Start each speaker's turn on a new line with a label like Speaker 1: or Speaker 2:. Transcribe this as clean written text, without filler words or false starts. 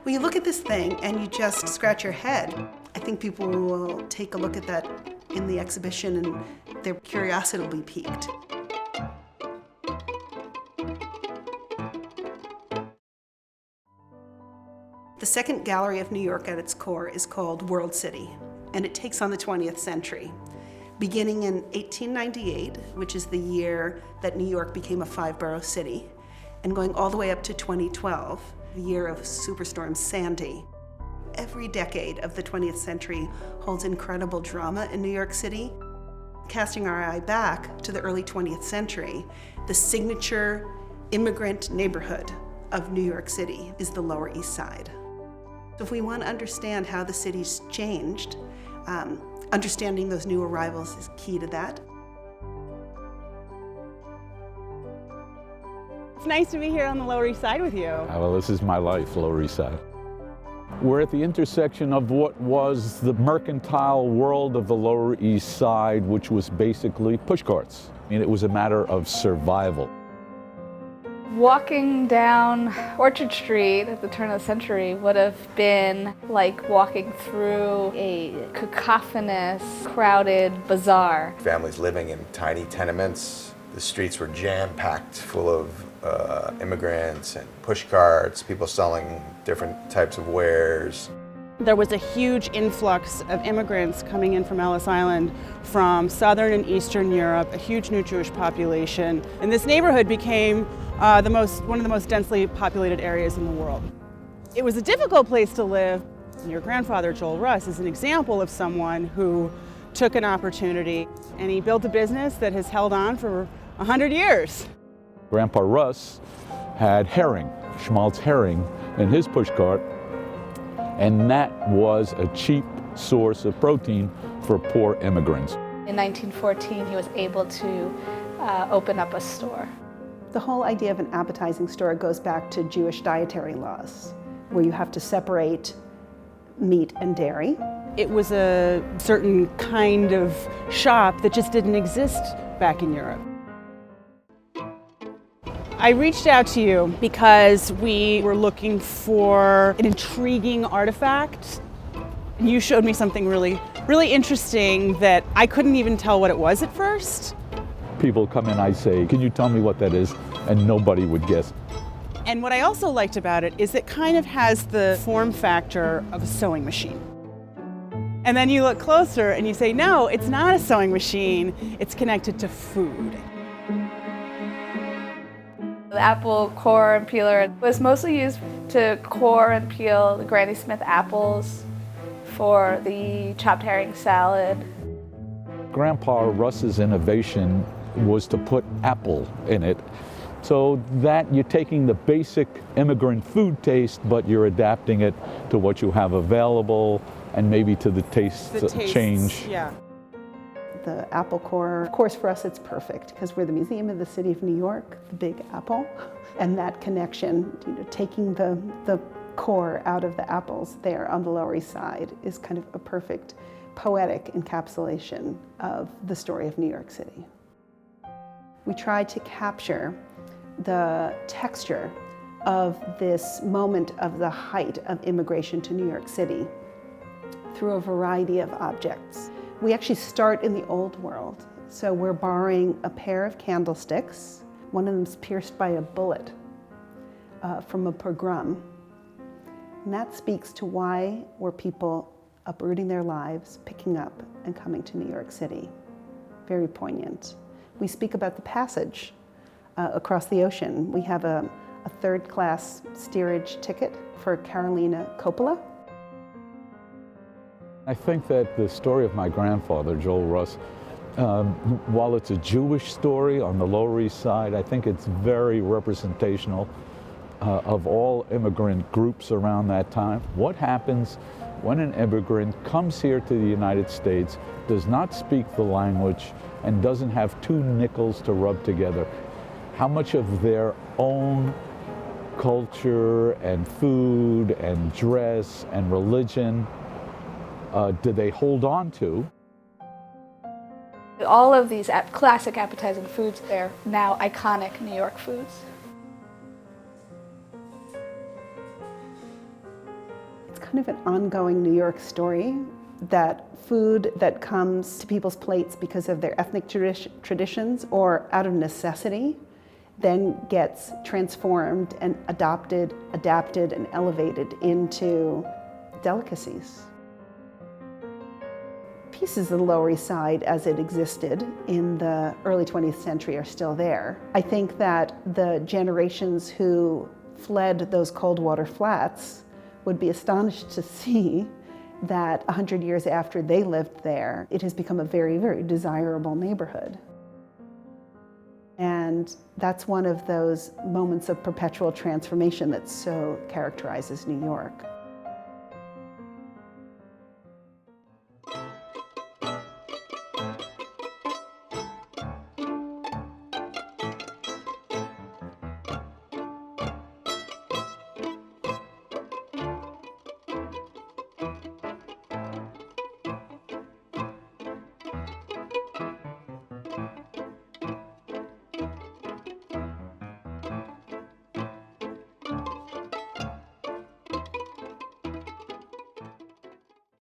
Speaker 1: Well, you look at this thing and you just scratch your head. I think people will take a look at that in the exhibition and their curiosity will be piqued. The second gallery of New York at its core is called World City, and it takes on the 20th century. Beginning in 1898, which is the year that New York became a 5-borough city, and going all the way up to 2012, the year of Superstorm Sandy. Every decade of the 20th century holds incredible drama in New York City. Casting our eye back to the early 20th century, the signature immigrant neighborhood of New York City is the Lower East Side. If we want to understand how the city's changed, understanding those new arrivals is key to that.
Speaker 2: It's nice to be here on the Lower East Side with you.
Speaker 3: Well, this is my life, Lower East Side. We're at the intersection of what was the mercantile world of the Lower East Side, which was basically pushcarts. I mean, it was a matter of survival.
Speaker 4: Walking down Orchard Street at the turn of the century would have been like walking through a cacophonous, crowded bazaar.
Speaker 5: Families living in tiny tenements. The streets were jam-packed full of immigrants and pushcarts, people selling different types of wares.
Speaker 2: There was a huge influx of immigrants coming in from Ellis Island from Southern and Eastern Europe, a huge new Jewish population. And this neighborhood became one of the most densely populated areas in the world. It was a difficult place to live. Your grandfather, Joel Russ, is an example of someone who took an opportunity and he built a business that has held on for 100 years.
Speaker 3: Grandpa Russ had herring, schmaltz herring, in his pushcart, and that was a cheap source of protein for poor immigrants.
Speaker 4: In 1914, he was able to open up a store.
Speaker 1: The whole idea of an appetizing store goes back to Jewish dietary laws, where you have to separate meat and dairy.
Speaker 2: It was a certain kind of shop that just didn't exist back in Europe. I reached out to you because we were looking for an intriguing artifact. You showed me something really interesting that I couldn't even tell what it was at first.
Speaker 3: People come in, I say, can you tell me what that is? And nobody would guess.
Speaker 2: And what I also liked about it is it kind of has the form factor of a sewing machine. And then you look closer and you say, no, it's not a sewing machine, it's connected to food.
Speaker 4: The apple core and peeler was mostly used to core and peel the Granny Smith apples for the chopped herring salad.
Speaker 3: Grandpa Russ's innovation was to put apple in it, so that you're taking the basic immigrant food taste, but you're adapting it to what you have available and maybe to the taste change.
Speaker 2: Yeah.
Speaker 1: The apple core, of course, for us it's perfect because we're the Museum of the City of New York, the Big Apple, and that connection, taking the core out of the apples there on the Lower East Side is kind of a perfect poetic encapsulation of the story of New York City. We tried to capture the texture of this moment of the height of immigration to New York City through a variety of objects. We actually start in the old world. So we're borrowing a pair of candlesticks. One of them's pierced by a bullet from a pogrom. And that speaks to why were people uprooting their lives, picking up and coming to New York City. Very poignant. We speak about the passage across the ocean. We have a third-class steerage ticket for Carolina Coppola.
Speaker 3: I think that the story of my grandfather, Joel Russ, while it's a Jewish story on the Lower East Side, I think it's very representational of all immigrant groups around that time. What happens when an immigrant comes here to the United States, does not speak the language, and doesn't have two nickels to rub together? How much of their own culture and food and dress and religion do they hold on to?
Speaker 4: All of these classic appetizing foods, they're now iconic New York foods.
Speaker 1: kind of an ongoing New York story, that food that comes to people's plates because of their ethnic traditions or out of necessity then gets transformed and adapted, and elevated into delicacies. Pieces of the Lower East Side as it existed in the early 20th century are still there. I think that the generations who fled those cold water flats would be astonished to see that 100 years after they lived there, it has become a very, very desirable neighborhood. And that's one of those moments of perpetual transformation that so characterizes New York.